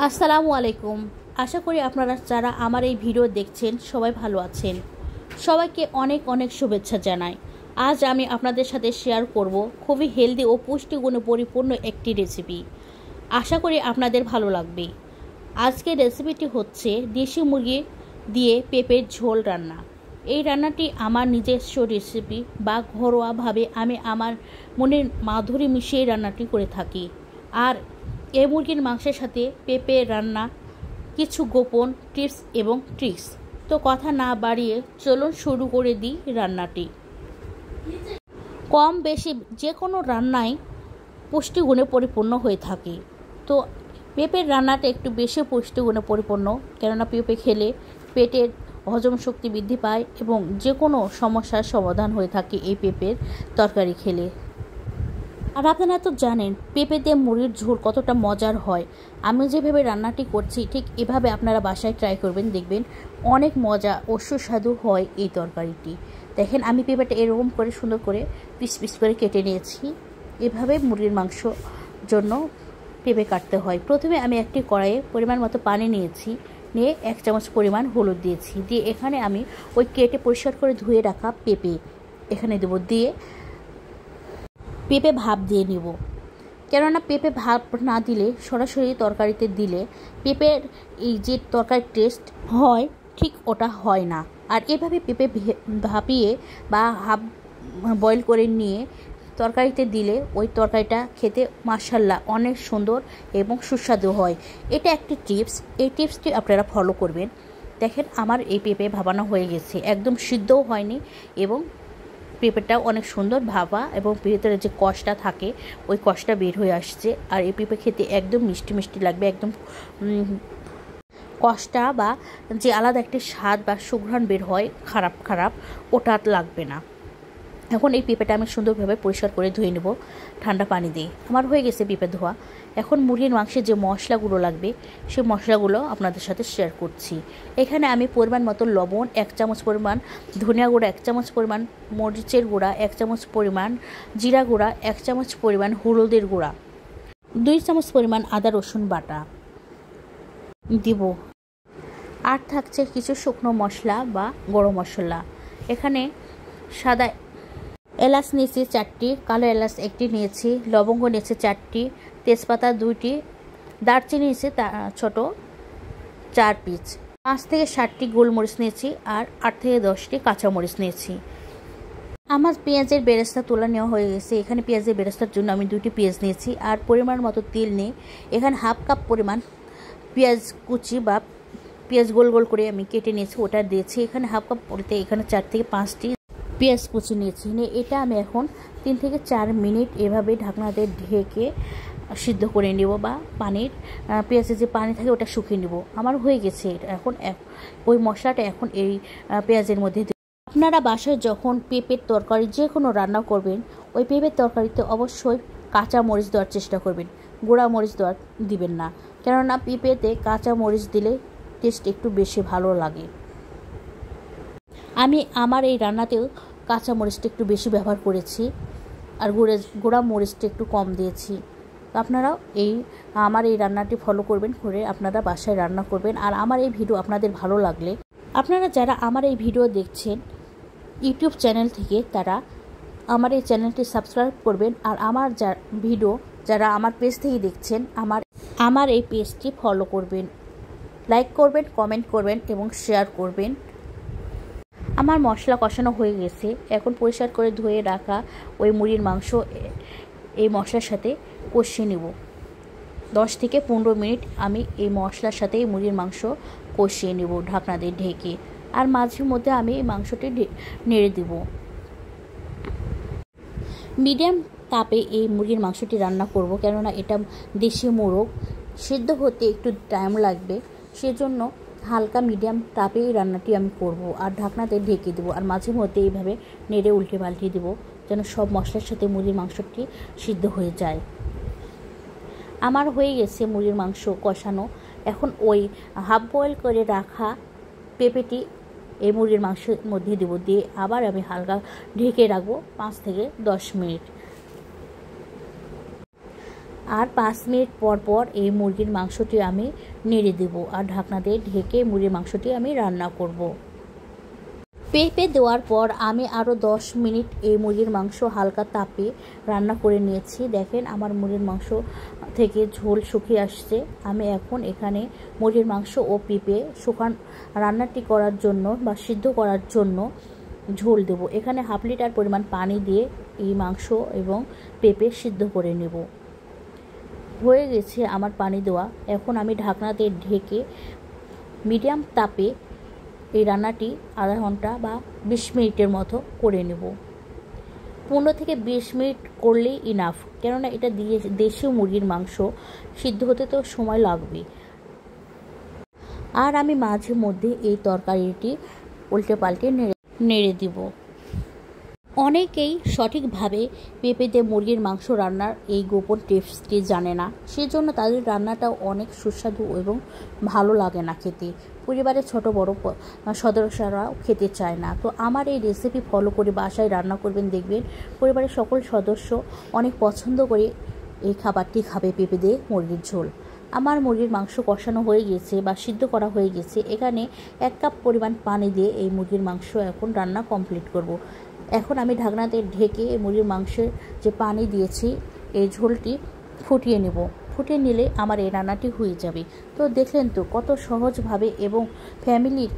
আসসালামু আলাইকুম। আশা করি আপনারা যারা আমার এই ভিডিও দেখছেন সবাই ভালো আছেন। সবাইকে অনেক অনেক শুভেচ্ছা জানাই। আজ আমি আপনাদের সাথে শেয়ার করব খুবই হেলদি ও পুষ্টিগুণে পরিপূর্ণ একটি রেসিপি। আশা করি আপনাদের ভালো লাগবে। আজকের রেসিপিটি হচ্ছে দেশি মুরগি দিয়ে পেঁপের ঝোল রান্না। এই রান্নাটি আমার নিজস্ব রেসিপি বা ঘরোয়াভাবে আমি আমার মনের মাধুরী মিশিয়ে রান্নাটি করে থাকি। আর এই মুরগির মাংসের সাথে পেঁপে রান্না কিছু গোপন টিপস এবং ট্রিক্স। তো কথা না বাড়িয়ে চলুন শুরু করে দিই রান্নাটি। কম বেশি যে কোনো রান্নাই পুষ্টিগুণে পরিপূর্ণ হয়ে থাকে। তো পেঁপের রান্নাটা একটু বেশি পুষ্টিগুণে পরিপূর্ণ, কেননা পেঁপে খেলে পেটের হজম শক্তি বৃদ্ধি পায় এবং যে কোনো সমস্যার সমাধান হয়ে থাকে এই পেঁপের তরকারি খেলে। আর আপনারা তো জানেন পেঁপে দিয়ে মুড়ির ঝোল কতটা মজার হয়। আমি যেভাবে রান্নাটি করছি ঠিক এভাবে আপনারা বাসায় ট্রাই করবেন, দেখবেন অনেক মজা ও সুস্বাদু হয় এই তরকারিটি। দেখেন আমি পেঁপেটা এরকম করে সুন্দর করে পিস পিস করে কেটে নিয়েছি। এভাবে মুরগির মাংস জন্য পেঁপে কাটতে হয়। প্রথমে আমি একটি কড়াইয়ে পরিমাণ মতো পানি নিয়েছি, নিয়ে 1 চামচ পরিমাণ হলুদ দিয়েছি, দিয়ে এখানে আমি ওই কেটে পরিষ্কার করে ধুয়ে রাখা পেঁপে এখানে দেবো, দিয়ে পেঁপে ভাপ দিয়ে নিব। কেননা পেঁপে ভাপ না দিলে সরাসরি তরকারিতে দিলে পেঁপের এই যে তরকারির টেস্ট হয় ঠিক ওটা হয় না। আর এভাবে পেঁপে ভাপিয়ে বা হাফ বয়েল করে নিয়ে তরকারিতে দিলে ওই তরকারিটা খেতে মাশাআল্লাহ অনেক সুন্দর এবং সুস্বাদু হয়। এটা একটি টিপস, এই টিপসটি আপনারা ফলো করবেন। দেখেন আমার এই পেঁপে ভাপানো হয়ে গেছে, একদম সিদ্ধও হয়নি এবং পেঁপেটাও অনেক সুন্দর ভাপা এবং ভেতরে যে কষটা থাকে ওই কষটা বের হয়ে আসছে। আর এই পেঁপে খেতে একদম মিষ্টি মিষ্টি লাগবে, একদম কষটা বা যে আলাদা একটা স্বাদ বা সুঘ্রাণ বের হয় খারাপ ওটা লাগবে না। এখন এই পেঁপেটা আমি সুন্দরভাবে পরিষ্কার করে ধুয়ে নেব ঠান্ডা পানি দিয়ে। আমার হয়ে গেছে পেঁপে ধোয়া। এখন মুরগির মাংসের যে মশলাগুলো লাগবে সেই মশলাগুলো আপনাদের সাথে শেয়ার করছি। এখানে আমি পরিমাণ মতো লবণ 1 চামচ পরিমাণ, ধনিয়া গুঁড়া 1 চামচ পরিমাণ, মরিচের গুঁড়া 1 চামচ পরিমাণ, জিরা গুঁড়া 1 চামচ পরিমাণ, হলুদের গুঁড়া 2 চামচ পরিমাণ, আদা রসুন বাটা দিব। আর থাকছে কিছু শুকনো মশলা বা গরম মশলা। এখানে সাদা এলাচ নিয়েছি 4টি, কালো এলাচ 1টি নিয়েছি, লবঙ্গ নিয়েছি 4টি, তেজপাতা 2টি, দারচিনি নিয়েছি ছোট 4 পিস, 5 থেকে 7টি গোলমরিচ নিয়েছি আর 8 থেকে 10টি কাঁচামরিচ নিয়েছি। আমার পেঁয়াজের বেরেস্তা তোলা নেওয়া হয়ে গেছে। এখানে পেঁয়াজের বেরেস্তার জন্য আমি 2টি পেঁয়াজ নিয়েছি আর পরিমাণ মতো তেল নিয়ে এখানে হাফ কাপ পরিমাণ পেঁয়াজ কুচি বা পেঁয়াজ গোল গোল করে আমি কেটে নিয়েছি, ওটা দিয়েছি। এখানে হাফ কাপ পড়তে এখানে 4 থেকে 5টি পেঁয়াজ কুচি নিয়েছি। নিয়ে এটা আমি এখন 3 থেকে 4 মিনিট এভাবে ঢাকনাতে ঢেকে সিদ্ধ করে নেব বা পানির পেঁয়াজের যে পানি থাকে ওটা শুকিয়ে নেব। আমার হয়ে গেছে। এখন ওই মশলাটা এখন এই পেঁয়াজের মধ্যে। আপনারা বাসায় যখন পেঁপের তরকারি যে কোনো রান্না করবেন ওই পেঁপের তরকারিতে অবশ্যই কাঁচা মরিচ দেওয়ার চেষ্টা করবেন, গুঁড়া মরিচ দেওয়ার দিবেন না। কেননা পেঁপেতে কাঁচা মরিচ দিলে টেস্ট একটু বেশি ভালো লাগে। আমি আমার এই রান্নাতেও কাঁচা মরিচটা একটু বেশি ব্যবহার করেছি আর গুঁড়া মরিচটা একটু কম দিয়েছি। তো আপনারাও আমার এই রান্নাটি ফলো করবেন, করে আপনারা বাসায় রান্না করবেন। আর আমার এই ভিডিও আপনাদের ভালো লাগলে আপনারা যারা আমার এই ভিডিও দেখছেন ইউটিউব চ্যানেল থেকে তারা আমার এই চ্যানেলটি সাবস্ক্রাইব করবেন। আর আমার ভিডিও যারা আমার পেজ থেকে দেখছেন আমার এই পেজটি ফলো করবেন, লাইক করবেন, কমেন্ট করবেন এবং শেয়ার করবেন। আমার মশলা কষানো হয়ে গেছে। এখন পরিষ্কার করে ধুয়ে রাখা ওই মুরগির মাংস এই মশলার সাথে কষিয়ে নেব। 10 থেকে 15 মিনিট আমি এই মশলার সাথে মুরগির মাংস কষিয়ে নেব ঢাকনা দিয়ে ঢেকে। আর মাঝে মধ্যে আমি এই মাংসটি নেড়ে দেব। মিডিয়াম তাপে এই মুরগির মাংসটি রান্না করব, কেননা এটা দেশি মোরগ, সিদ্ধ হতে একটু টাইম লাগবে। সেজন্য হালকা মিডিয়াম তাপে এই রান্নাটি আমি করব। আর ঢাকনাতে ঢেকে দেবো আর মাঝে মধ্যে এইভাবে নেড়ে উল্টে পাল্টে দেবো যেন সব মশলার সাথে মুরগির মাংসটি সিদ্ধ হয়ে যায়। আমার হয়ে গেছে মুরগির মাংস কষানো। এখন ওই হাফ বয়েল করে রাখা পেঁপেটি এই মুরগির মাংসের মধ্যে দেবো, দিয়ে আবার আমি হালকা ঢেকে রাখবো 5 থেকে 10 মিনিট। আর 5 মিনিট পর পর এই মুরগির মাংসটি আমি নেড়ে দেব আর ঢাকনা দিয়ে ঢেকে মুরগির মাংসটি আমি রান্না করব। পেঁপে দেওয়ার পর আমি আরও 10 মিনিট এই মুরগির মাংস হালকা তাপে রান্না করে নিয়েছি। দেখেন আমার মুরগির মাংস থেকে ঝোল শুকিয়ে আসছে। আমি এখন এখানে মুরগির মাংস ও পেঁপে রান্নাটি করার জন্য বা সিদ্ধ করার জন্য ঝোল দেব। এখানে হাফ লিটার পরিমাণ পানি দিয়ে এই মাংস এবং পেঁপে সিদ্ধ করে নেব। হয়ে গেছে আমার পানি দেওয়া। এখন আমি ঢাকনাতে ঢেকে মিডিয়াম তাপে এই রান্নাটি আধা ঘন্টা বা 20 মিনিটের মতো করে নেব। 15 থেকে 20 মিনিট করলেই ইনাফ, কেননা এটা দেশীয় মুরগির মাংস, সিদ্ধ হতে তো সময় লাগবে। আর আমি মাঝে মধ্যে এই তরকারিটি উল্টে পাল্টে নেড়ে দিব। অনেকেই সঠিকভাবে পেঁপে দিয়ে মুরগির মাংস রান্নার এই গোপন টিপসটি জানে না, সেজন্য তাদের রান্নাটাও অনেক সুস্বাদু এবং ভালো লাগে না খেতে। পরিবারের ছোট বড় সদস্যরাও খেতে চায় না। তো আমার এই রেসিপি ফলো করে বাসায় রান্না করবেন, দেখবেন পরিবারের সকল সদস্য অনেক পছন্দ করে এই খাবারটি খাবে, পেঁপে দিয়ে মুরগির ঝোল। আমার মুরগির মাংস কষানো হয়ে গেছে বা সিদ্ধ করা হয়ে গেছে। এখানে 1 কাপ পরিমাণ পানি দিয়ে এই মুরগির মাংস এখন রান্না কমপ্লিট করব। এখন আমি ঢাকনাতে ঢেকে মুরগির মাংসের যে পানি দিয়েছি এই ঝোলটি ফুটিয়ে নেব। ফুটিয়ে নিলে আমার এই রান্নাটি হয়ে যাবে। তো দেখলেন তো কত সহজভাবে এবং ফ্যামিলির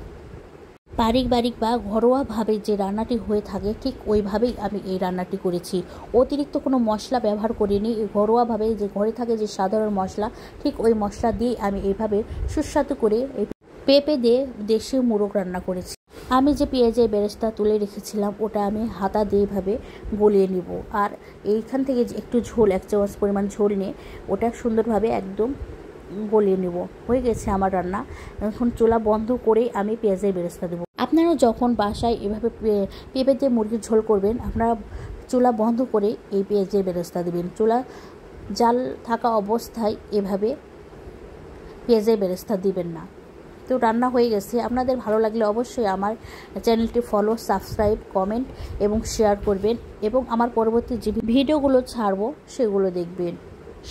পারিবারিক বা ঘরোয়াভাবে যে রান্নাটি হয়ে থাকে ঠিক ওইভাবেই আমি এই রান্নাটি করেছি। অতিরিক্ত কোনো মশলা ব্যবহার করিনি। ঘরোয়াভাবে যে ঘরে থাকে যে সাধারণ মশলা, ঠিক ওই মশলা দিয়ে আমি এইভাবে সুস্বাদু করে এই পেঁপে দিয়ে দেশীয় মোরগ রান্না করেছি। আমি যে পেঁয়াজের বেরেস্তা তুলে রেখেছিলাম ওটা আমি হাতা দিয়ে এইভাবে গলিয়ে নিব। আর এইখান থেকে যে একটু ঝোল, 1 চামচ পরিমাণ ঝোল নিয়ে ওটা সুন্দরভাবে একদম গলিয়ে নেব। হয়ে গেছে আমার রান্না। এখন চুলা বন্ধ করেই আমি পেঁয়াজের বেরেস্তা দেবো। আপনারাও যখন বাসায় এভাবে পেঁপে দিয়ে মুরগির ঝোল করবেন, আপনারা চুলা বন্ধ করে এই পেঁয়াজের বেরেস্তা দেবেন। চুলা জাল থাকা অবস্থায় এভাবে পেঁয়াজের বেরেস্তা দিবেন না। তো রান্না হয়ে গেছে। আপনাদের ভালো লাগলে অবশ্যই আমার চ্যানেলটি ফলো, সাবস্ক্রাইব, কমেন্ট এবং শেয়ার করবেন এবং আমার পরবর্তী যে ভিডিওগুলো ছাড়বো সেগুলো দেখবেন।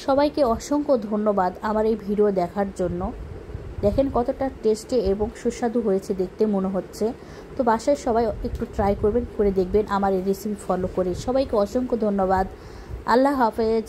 সবাইকে অসংখ্য ধন্যবাদ আমার এই ভিডিও দেখার জন্য। দেখেন কতটা টেস্টি এবং সুস্বাদু হয়েছে দেখতে মনে হচ্ছে। তো বাসায় সবাই একটু ট্রাই করবেন, করে দেখবেন আমার এই রেসিপি ফলো করে। সবাইকে অসংখ্য ধন্যবাদ। আল্লাহ হাফেজ।